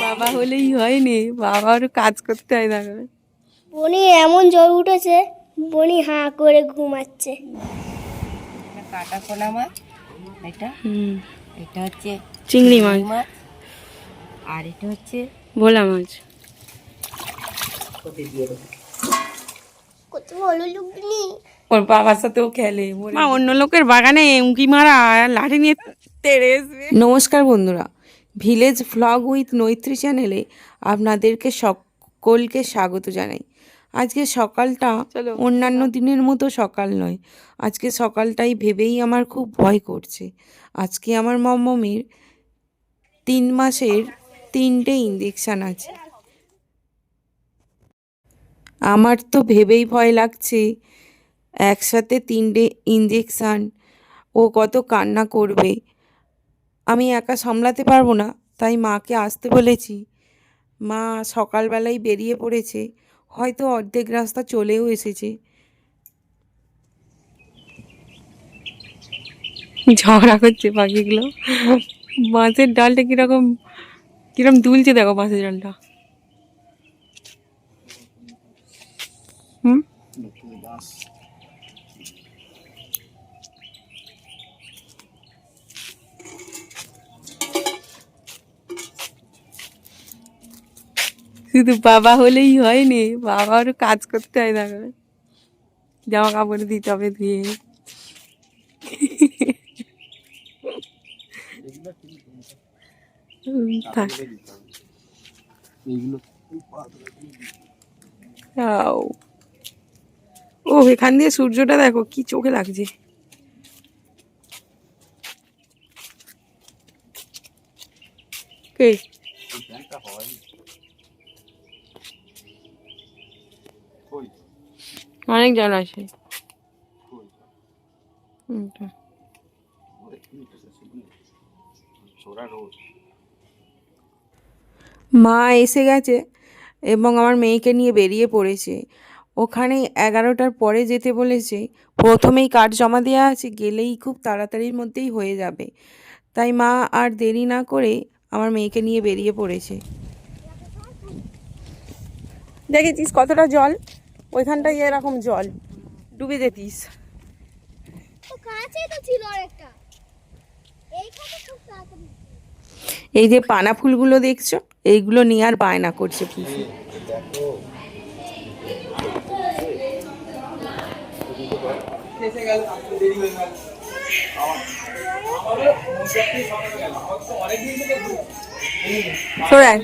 বাবা হলেই হয়নি, বাবারও কাজ করতে হয়। দেখো বনি এমন জ্বর উঠেছে, বনি হাঁ করে ঘুমাচ্ছে। কাটা পোনা মাছ, এটা এটা হচ্ছে চিংড়ি মাছ, আর এটা হচ্ছে ভোলা মাছ। কত ভালো লুকনি। ওর বাবার সাথেও খেলে, মা অন্য লোকের বাগানে উঁকি মারা লাঠি নিয়ে তেড়ে আসবে। নমস্কার বন্ধুরা, ভিলেজ ভ্লগ উইথ নৈত্রী চ্যানেলে আপনাদেরকে সকলকে স্বাগত জানাই। আজকে সকালটা অন্যান্য দিনের মতো সকাল নয়। আজকে সকালটাই ভেবেই আমার খুব ভয় করছে। আজকে আমার মম্মমির 3 মাসের 3টে ইঞ্জেকশান আছে। আমার তো ভেবেই ভয় লাগছে, একসাথে 3টে ইঞ্জেকশান, ও কত কান্না করবে। আমি একা সামলাতে পারবো না, তাই মাকে আসতে বলেছি। মা সকালবেলায় বেরিয়ে পড়েছে, হয়তো অর্ধেক রাস্তা চলেও এসেছে। ঝগড়া করছে পাখিগুলো। বাঁশের ডালটা কিরম দুলছে, দেখো বাঁশের ডালটা। হুম, শুধু বাবা হলেই হয়নি, বাবারও কাজ করতে হয়। দেখো জামা কাপড় দিতে হবে ধুয়ে। থাক। আও। ও এখান দিয়ে সূর্যটা দেখো কি চোখে লাগছে। কে অনেক জল আছে। মা এসে গেছে এবং আমার মেয়েকে নিয়ে বেরিয়ে পড়েছে। ওখানে 11টার পরে যেতে বলেছে। প্রথমেই কার্ড জমা দেওয়া আছে, গেলেই খুব তাড়াতাড়ির মধ্যেই হয়ে যাবে। তাই মা আর দেরি না করে আমার মেয়েকে নিয়ে বেরিয়ে পড়েছে। দেখেছিস কতটা জল, ওইখানটায় এরকম জল, ডুবে যেতিস। কাছেই তো ছিল একটা, এইখানে খুব তাড়াতাড়ি। এই যে পানা ফুলগুলো দেখছো, এইগুলো নিয়ে আর বায়না করছে পুষি। সরাই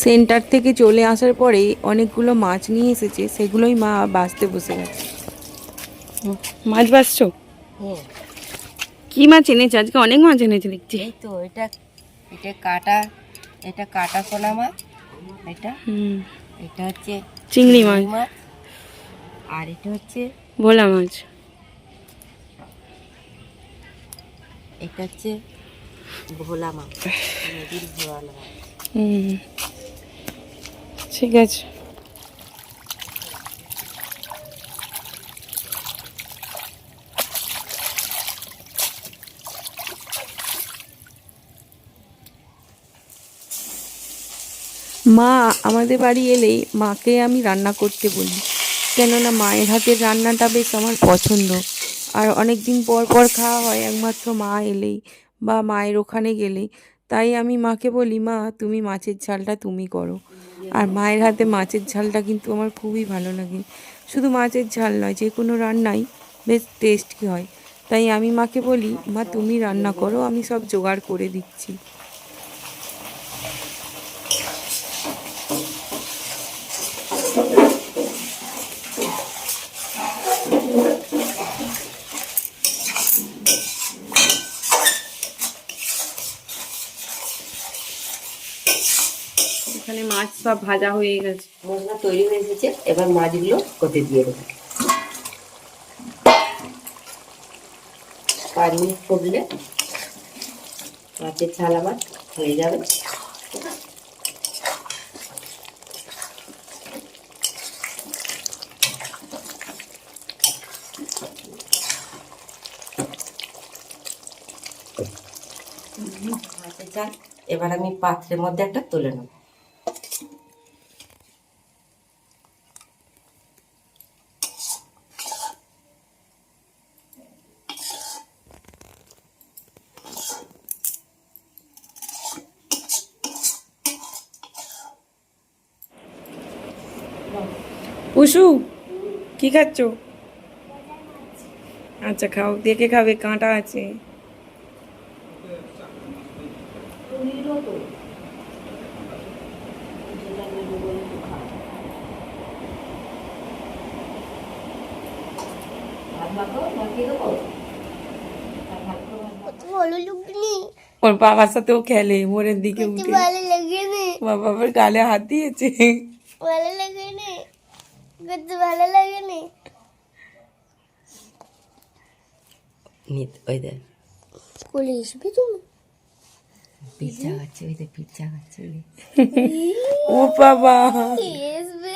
সেন্টার থেকে চলে আসার পরে অনেকগুলো মাছ নিয়ে এসেছে, সেগুলোই মা বাছতে বসে গেছে। মাছ বাছছো? কি মাছ এনেছে আজকে? অনেক মাছ এনেছে দেখছি। এই তো এটা এটা কাটা পোনা মাছ, এটা এটা হচ্ছে চিংড়ি মাছ, আর এটা হচ্ছে ভোলা মাছ। এটা হচ্ছে ভোলা মাছ, নদীর ভোলা মাছ। ঠিক আছে। মা আমাদের বাড়ি এলেই মাকে আমি রান্না করতে বলি, কেননা মায়ের হাতের রান্নাটা বেশ আমার পছন্দ। আর অনেক দিন পর পর খাওয়া হয় একমাত্র মা এলেই বা মায়ের ওখানে গেলেই। তাই আমি মাকে বলি, মা তুমি মাছের ঝালটা তুমি করো। আর মায়ের হাতে মাছের ঝালটা কিন্তু আমার খুবই ভালো লাগে। শুধু মাছের ঝাল নয়, যে কোনো রান্নাই বেশ টেস্টি হয়। তাই আমি মাকে বলি, মা তুমি রান্না করো, আমি সব জোগাড় করে দিচ্ছি। এখানে মাছ সব ভাজা হয়ে গেছে, মশলা তৈরি হয়ে এসেছে, এবার মাছগুলো কোটে দিয়ে দেবো। 5 মিনিট করলে মাছের ঝাল আমার হয়ে যাবে। মাছের ঝাল এবার আমি পাত্রের মধ্যে একটা তুলে নেব। উষু কি খাচ্ছ? আচ্ছা খাও, দেখে খাবে, কাঁটা আছে। ভালো লাগেনি, ওর বাবার সাথেও খেলে, মোড়ের দিকে উঠে। ভালো লাগেনি, বাবার গালে হাত দিয়েছে। ভালো লাগেনি, করতে ভালো লাগেনি। ওই দেখ কোলে আসবে তুমি? পিজ্জা খাচ্ছে, ওই দেখ পিজ্জা খাচ্ছে। ও বাবা, আসবে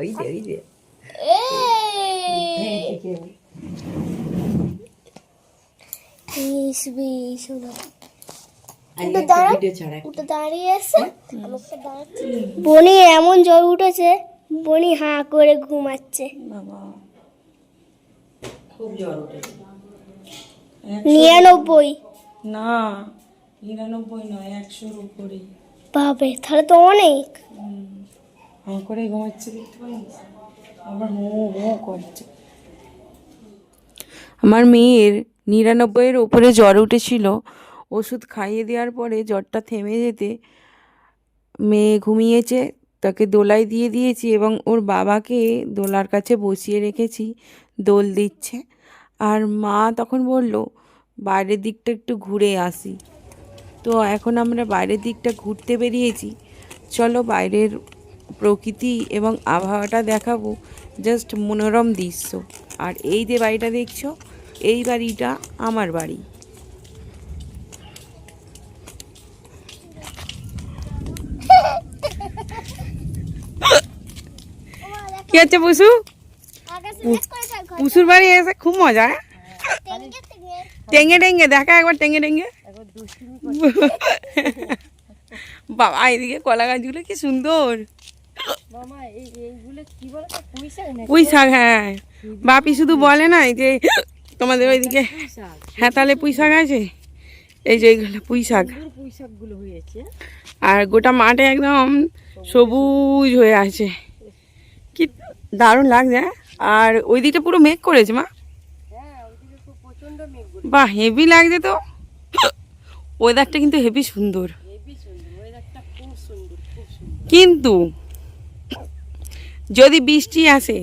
ওই দে ওই দে। আসবে শোনো। ভিডিও ছাড়া উঠে দাঁড়িয়ে আছে, বনি এমন জ্বর উঠেছে, বনি হাঁ করে ঘুমাচ্ছে। খুব জ্বর উঠেছে। 99। না 99 নয়, 100-র উপরে। বাবে তাহলে তো অনেক। হাঁ করে ঘুমাচ্ছে, দেখতে পাইনি? আবার হো হো করছে। আমার মেয়ের 99-এর উপরে জ্বর উঠেছিল। ওষুধ খাইয়ে দেওয়ার পরে জ্বরটা থেমে যেতে মেয়ে ঘুমিয়েছে, তাকে দোলায় দিয়ে দিয়েছি এবং ওর বাবাকে দোলার কাছে বসিয়ে রেখেছি, দোল দিচ্ছে। আর মা তখন বলল বাইরের দিকটা একটু ঘুরে আসি। তো এখন আমরা বাইরের দিকটা ঘুরতে বেরিয়েছি। চলো বাইরের প্রকৃতি এবং আবহাওয়াটা দেখাবো, জাস্ট মনোরম দৃশ্য। আর এই যে বাড়িটা দেখছো, এই বাড়িটা আমার বাড়ি। কি হচ্ছে পুষু? পুষুর বাড়ি এসে খুব মজা। টেঙ্গে টেঙ্গে দেখা, একবার টেঙ্গে টেঙ্গে। বাবা এদিকে কলা গাছগুলো কি সুন্দর। পুঁই শাক, হ্যাঁ বাপি শুধু বলে না যে তোমাদের ওইদিকে হ্যাঁ তাহলে পুঁই শাক আছে, এই যে এইগুলো পুঁই শাক। আর গোটা মাঠে একদম সবুজ হয়ে আছে, কি দারুণ লাগছে। আর ওই দিকটা পুরো মেঘ করেছে মা, বাহ হেভি লাগছে তো। ওয়েদারটা কিন্তু হেভি সুন্দর, কিন্তু যদি বৃষ্টি আসে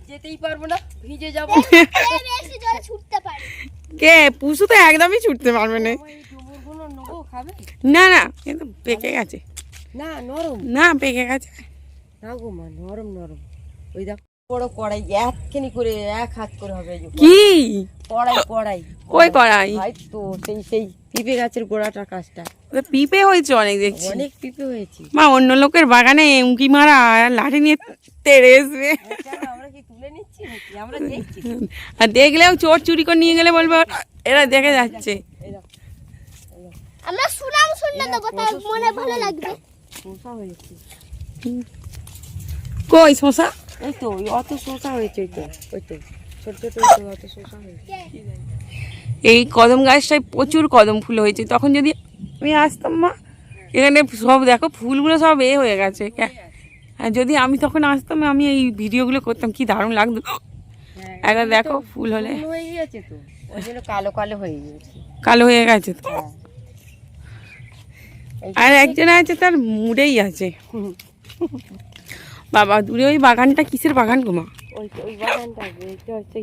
যেতেই পারবো না, ভিজে যাবো। কে পুষু তো একদমই ছুটতে পারবে না। না না কিন্তু পেকে গেছে, না নরম না পেকে গেছে না গো মা, নরম নরম। ওই দেখ বড় কড়াই, একখানি করে এক হাত করে হবে। কি কড়াই কড়াই কই কড়াই? ভাই তো সেই সেই পিঁপে গাছের গোড়াটা কাজটা। পিঁপে হয়েছে অনেক দেখছি, অনেক পিঁপে হয়েছে। মা অন্য লোকের বাগানে উঁকি মারা আর লাঠি নিয়ে তেড়ে আসবে। আমরা কি তুলে নিচ্ছি নাকি? আমরা দেখছি। আর দেখলেও চোর চুরি করে নিয়ে গেলে বলবে এরা দেখে যাচ্ছে। আমরা সুনাম শুনতে দেবো, তাই মনে ভালো লাগবে। শসা হয়েছে, কই শসা? এই তো ওই অত শসা হয়েছে, ওই তো ওই তো ছোট ছোট অত শসা হয়েছে। এই কদম গাছটায় প্রচুর কদম ফুল হয়েছে। তখন যদি আমি আসতাম মা, এখানে সব দেখো ফুলগুলো সব হয়ে গেছে। আর যদি আমি তখন আসতাম, আমি এই ভিডিওগুলো করতাম, কি দারুণ লাগতো। একবার দেখো ফুল হলে হয়ে গেছে তো, ওই জন্য কালো কালো হয়ে গেছে, কালো হয়ে গেছে তো। আর একজন আছে তার মুড়েই আছে। বাবা দূরে ওই বাগানটা কিসের বাগান গো মা? ওই বাগানটা এটা হচ্ছে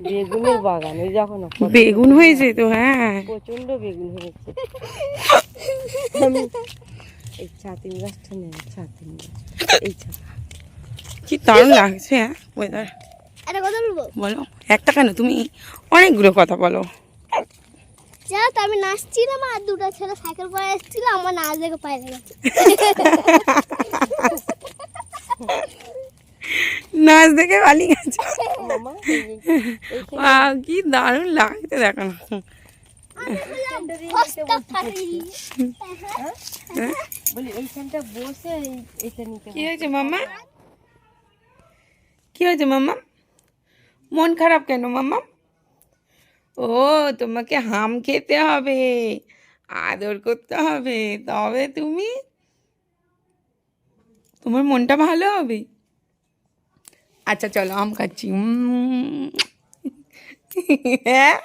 বেগুনের বাগান। ওই যখন বেগুন হয়েছে তো, হ্যাঁ প্রচন্ড বেগুন হয়েছে। এই ছাতিম গাছটা নেই, ছাতিম গাছ এই ছাতা। কি দারুণ লাগছে। হ্যাঁ ওয়েদার একটা কথা বলবো? বলো। একটা কেন, তুমি অনেকগুলো কথা বলো। যা তো আমি নাচছিলাম আর দুটো ছেলে সাইকেল করে এসেছিল, আমার নাচ দেখে পায়ে লেগেছে। নাচ দেখে পালিয়ে গেছে। মামা কি দারুণ লাগছে দেখো না। ফস্কা ফাটিয়ে দিই। বলি এইখানটা বসে এইটা নিতে কি হয়েছে মাম্মা? কি হয়েছে মাম্মা? মন খারাপ কেন মাম্মা? ও, তোমাকে হাম খেতে হবে, আদর করতে হবে, তবে তোমার মনটা ভালো হবে। আচ্ছা চলো আম খাচ্ছি। হ্যাঁ।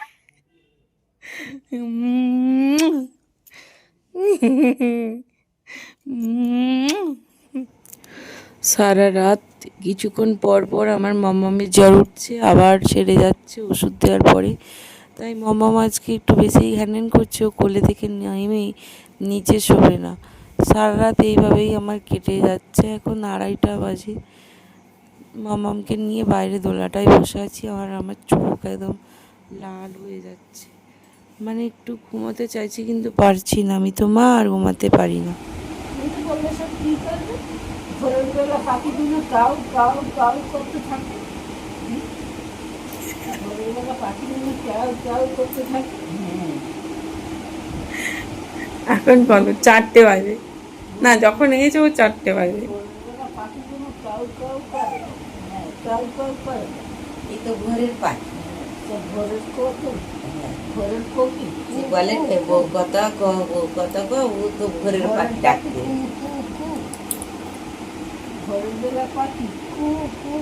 সারা রাত কিছুক্ষণ পর পর আমার মামামের জ্বর উঠছে, আবার সেরে যাচ্ছে ওষুধ দেওয়ার পরে। তাই মামাম আজকে একটু বেশিই হ্যান্ডেন করছে, ও কোলে থেকে নেমেই নিচে শোবে না। সারা রাত এইভাবেই আমার কেটে যাচ্ছে। এখন 2:30 বাজে, মামামকে নিয়ে বাইরে দোলাটায় বসে আছি, আর আমার চোখ একদম লাল হয়ে যাচ্ছে। মানে একটু ঘুমোতে চাইছি কিন্তু পারছি না, আমি তো মা, আর ঘুমাতে পারি না। ভোরবেলা পাখিগুলো কাউ কাউ কাউ করতে থাকে, ভোরবেলা পাখিগুলো কাউ কাউ করতে থাকে। এখন কত? 4টে বাজে না, যখন এসেছে ও 4টে বাজে। ভোরবেলা পাখিগুলো কাউ কাউ করে, কাউ কাউ করে। এই তো ঘরের পাখি তো ভোরের কোকিল, ভোরের কোকিল বলে বউ কথা বউ কথা ও তো ঘরের পাখি ডাকতে। ভোরবেলা পাখি কু কু